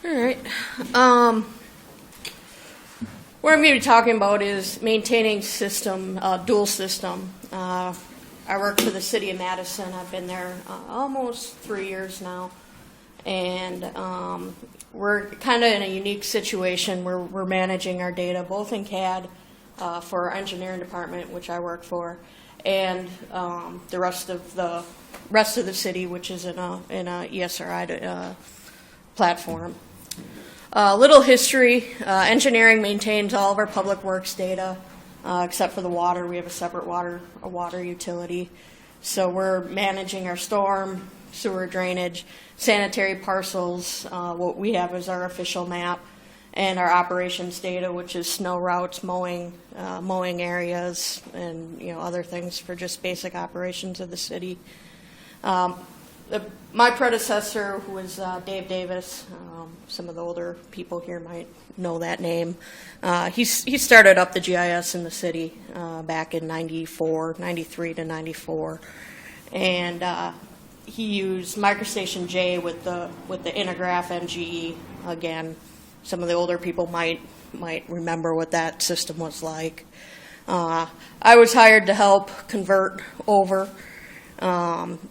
All right. What I'm going to be talking about is maintaining system, dual system. I work for the city of Madison. I've been there almost 3 years now. And we're kind of in a unique situation where we're managing our data both in CAD for our engineering department, which I work for, and the rest of the city, which is in a ESRI platform. Little history. Engineering maintains all of our public works data, except for the water. We have a separate water utility. So we're managing our storm, sewer drainage, sanitary parcels. What we have is our official map, and our operations data, which is snow routes, mowing areas, and other things for just basic operations of the city. My predecessor was Dave Davis. Some of the older people here might know that name. He started up the GIS in the city back in 93 to 94. And he used MicroStation J with the Intergraph MGE. Again, some of the older people might remember what that system was like. I was hired to help convert over.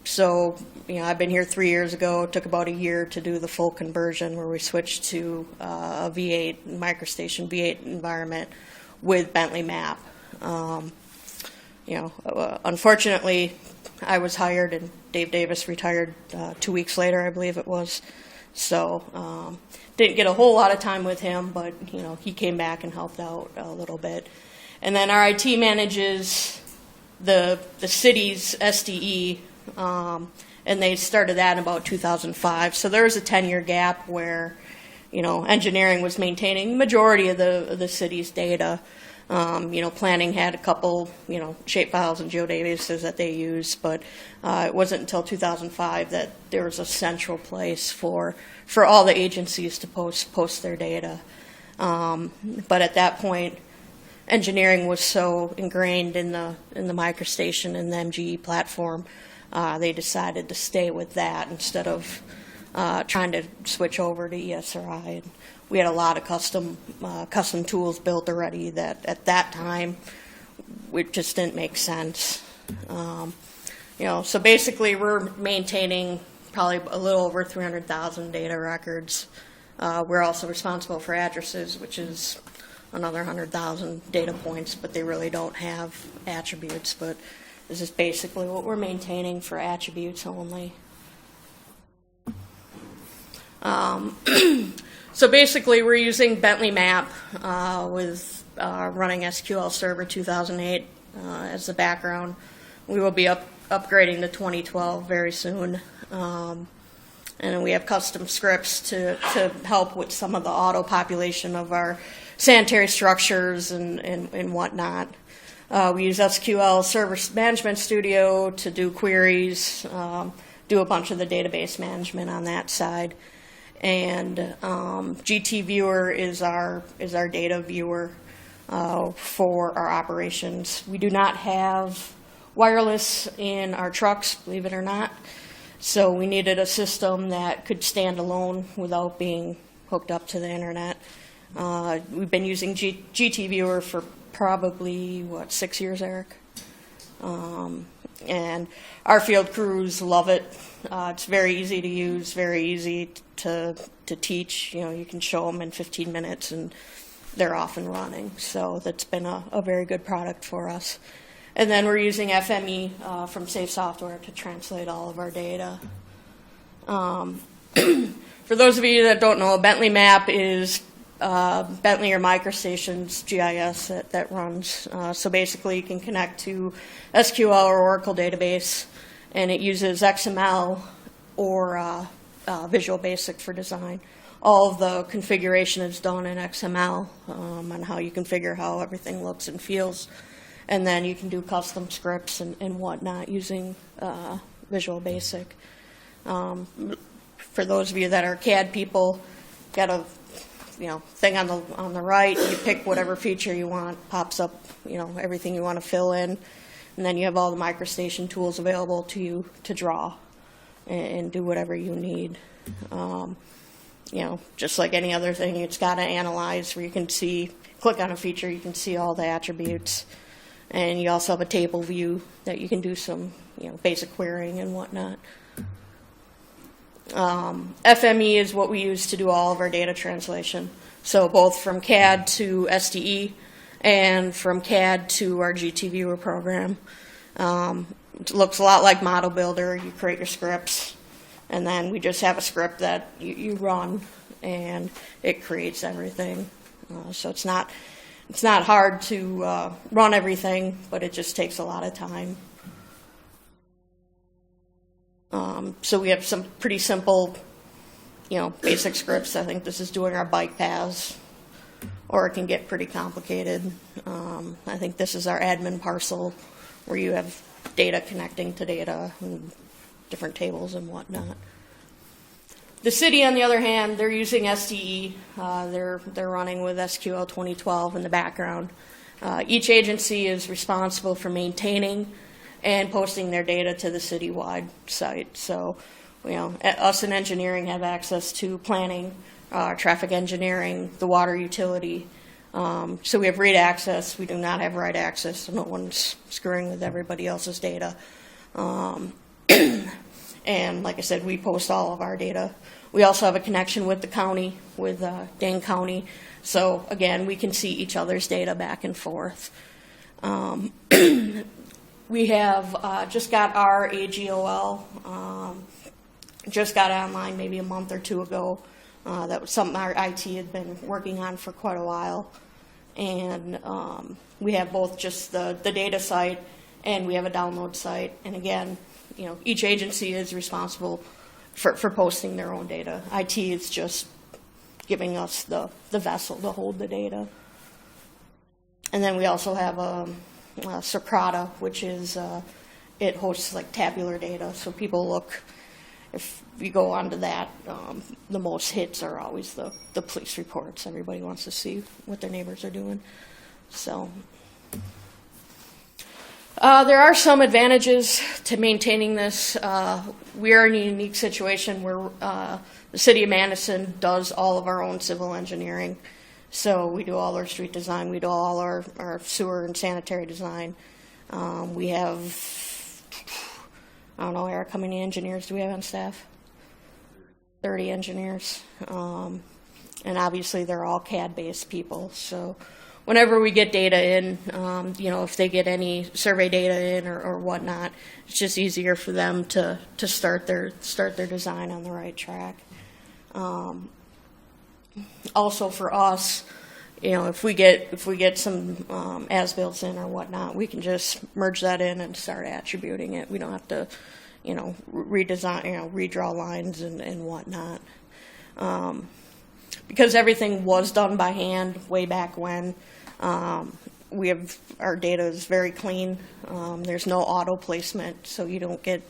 So I've been here 3 years ago. It took about a year to do the full conversion, where we switched to a V8 MicroStation V8 environment with Bentley Map. Unfortunately, I was hired and Dave Davis retired 2 weeks later, I believe it was. So didn't get a whole lot of time with him, but he came back and helped out a little bit. And then our IT manages the city's SDE, and they started that in about 2005. So there was a 10-year gap where engineering was maintaining the majority of the city's data. Planning had a couple shapefiles and geodatabases that they used, but it wasn't until 2005 that there was a central place for all the agencies to post their data. But at that point, engineering was so ingrained in the MicroStation and the MGE platform, they decided to stay with that instead of trying to switch over to ESRI. And we had a lot of custom tools built already that at that time it just didn't make sense. So basically we're maintaining probably a little over 300,000 data records. We're also responsible for addresses, which is another 100,000 data points, but they really don't have attributes. But this is basically what we're maintaining for attributes only. So basically, we're using Bentley Map with running SQL Server 2008 as the background. We will be upgrading to 2012 very soon. And we have custom scripts to help with some of the auto-population of our sanitary structures and whatnot. We use SQL Server Management Studio to do queries, do a bunch of the database management on that side. And GT Viewer is our data viewer for our operations. We do not have wireless in our trucks, believe it or not. So we needed a system that could stand alone without being hooked up to the internet. We've been using GT Viewer for probably, 6 years, Eric? And our field crews love it. It's very easy to use, very easy to teach. You can show them in 15 minutes and they're off and running. So that's been a very good product for us. And then we're using FME from Safe Software to translate all of our data. For those of you that don't know, Bentley Map is Bentley or MicroStation's GIS that runs. So basically you can connect to SQL or Oracle database, and it uses XML or Visual Basic for design. All of the configuration is done in XML on how you configure how everything looks and feels. And then you can do custom scripts and whatnot using Visual Basic. For those of you that are CAD people, got a thing on the right. You pick whatever feature you want, pops up everything you want to fill in, and then you have all the MicroStation tools available to you to draw and do whatever you need. just like any other thing, it's got to analyze where you can see, click on a feature, you can see all the attributes. And you also have a table view that you can do some, basic querying and whatnot. FME is what we use to do all of our data translation. So both from CAD to SDE and from CAD to our GT Viewer program. It looks a lot like Model Builder. You create your scripts, and then we just have a script that you run, and it creates everything. So it's not hard to run everything, but it just takes a lot of time. So we have some pretty simple, basic scripts. I think this is doing our bike paths, or it can get pretty complicated. I think this is our admin parcel, where you have data connecting to data and different tables and whatnot. The city, on the other hand, they're using SDE. They're running with SQL 2012 in the background. Each agency is responsible for maintaining and posting their data to the citywide site. So, us in engineering have access to planning, traffic engineering, the water utility. So we have read access. We do not have write access, so no one's screwing with everybody else's data. And like I said, we post all of our data. We also have a connection with the county, with Dane County. So again, we can see each other's data back and forth. We have just got our AGOL, just got online maybe a month or two ago. That was something our IT had been working on for quite a while. And we have both just the data site, and we have a download site. And again, each agency is responsible for posting their own data. IT is just giving us the vessel to hold the data. And then we also have Socrata, which is, it hosts like tabular data. So people look, if you go onto that, the most hits are always the police reports. Everybody wants to see what their neighbors are doing. So there are some advantages to maintaining this. We are in a unique situation where the city of Madison does all of our own civil engineering. So we do all our street design, we do all our sewer and sanitary design. We have, I don't know, Eric, how many engineers do we have on staff? 30 engineers. And obviously they're all CAD-based people. So whenever we get data in, if they get any survey data in or whatnot, it's just easier for them to start their design on the right track. Also for us, if we get some as-builts in or whatnot, we can just merge that in and start attributing it. We don't have to, redesign, redraw lines and whatnot. Because everything was done by hand way back when. Our data is very clean. There's no auto placement, so you don't get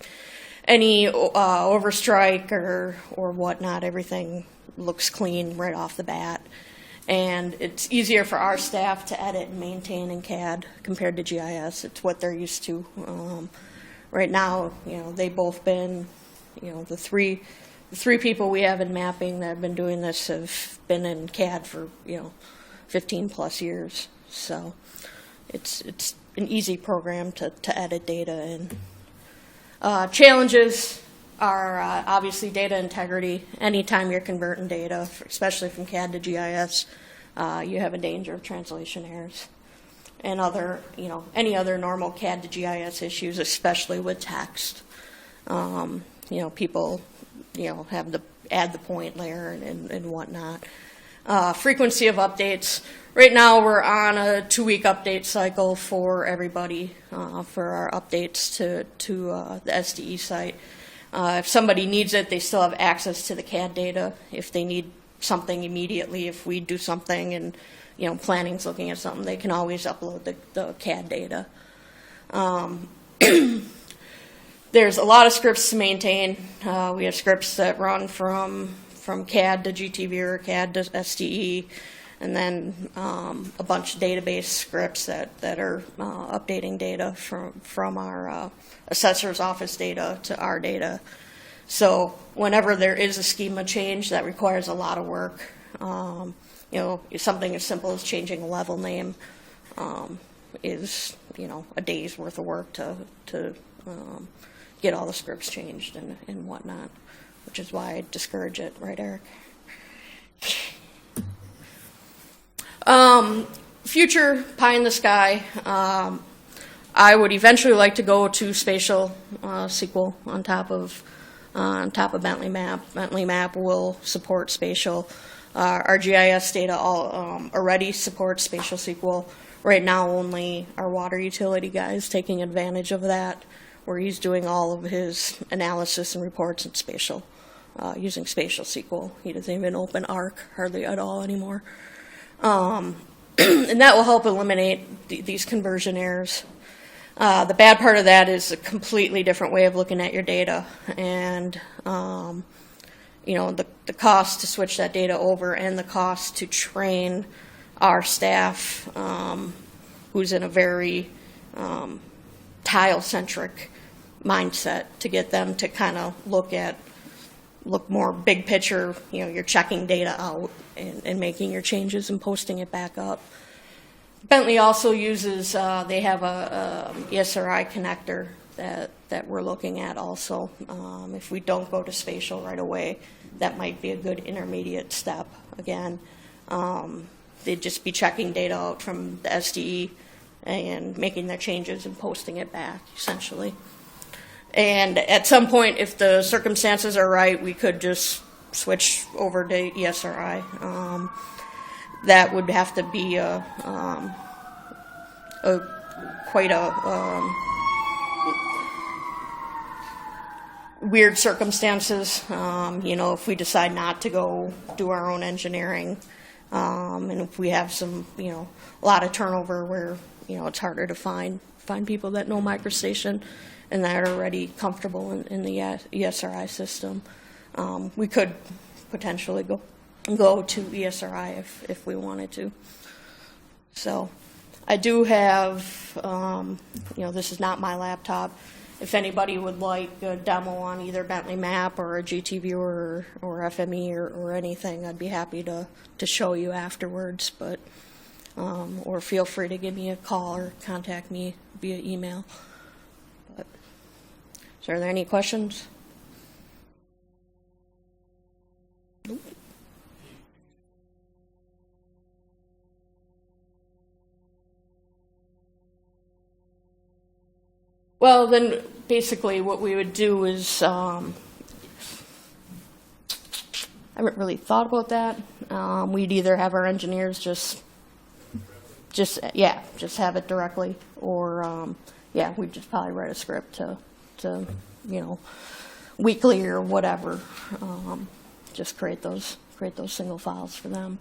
any overstrike or whatnot. Everything looks clean right off the bat. And it's easier for our staff to edit and maintain in CAD compared to GIS. It's what they're used to. Right now, they've both been, the three people we have in mapping that have been doing this have been in CAD for, 15 plus years. So it's an easy program to edit data in. Challenges are obviously data integrity. Anytime you're converting data, especially from CAD to GIS, you have a danger of translation errors and any other normal CAD to GIS issues, especially with text. People, have to add the point layer and whatnot. Frequency of updates. Right now we're on a 2-week update cycle for everybody for our updates to the SDE site. If somebody needs it, they still have access to the CAD data. If they need something immediately, if we do something and planning's looking at something, they can always upload the CAD data. There's a lot of scripts to maintain. We have scripts that run from CAD to GT Viewer, CAD to SDE, and then a bunch of database scripts that are updating data from our assessor's office data to our data. So whenever there is a schema change, that requires a lot of work. You know, something as simple as changing a level name is, you know, a day's worth of work to get all the scripts changed and whatnot, which is why I discourage it, right, Eric? Future pie in the sky. I would eventually like to go to spatial SQL on top of Bentley Map. Bentley Map will support spatial. Our GIS data already supports spatial SQL. Right now, only our water utility guy is taking advantage of that, where he's doing all of his analysis and reports in spatial, using spatial SQL. He doesn't even open ARC hardly at all anymore. And that will help eliminate these conversion errors. The bad part of that is a completely different way of looking at your data, and you know, the cost to switch that data over and the cost to train our staff, who's in a very tile-centric mindset, to get them to kind of look more big picture. You know, you're checking data out and making your changes and posting it back up. Bentley also uses, they have a ESRI connector that we're looking at also. If we don't go to spatial right away, that might be a good intermediate step. Again, they'd just be checking data out from the SDE and making their changes and posting it back, essentially. And at some point, if the circumstances are right, we could just switch over to ESRI. That would have to be quite a weird circumstances. You know, if we decide not to go do our own engineering, and if we have some, you know, a lot of turnover where, you know, it's harder to find people that know MicroStation and that are already comfortable in the ESRI system, we could potentially go to ESRI if we wanted to. So I do have, you know, this is not my laptop. If anybody would like a demo on either Bentley Map or a GT Viewer or FME or anything, I'd be happy to show you afterwards. But or feel free to give me a call or contact me via email. But, so are there any questions? Nope. Well, then basically what we would do is, I haven't really thought about that. We'd either have our engineers just have it directly, or we'd just probably write a script to you know, weekly or whatever, just create those single files for them.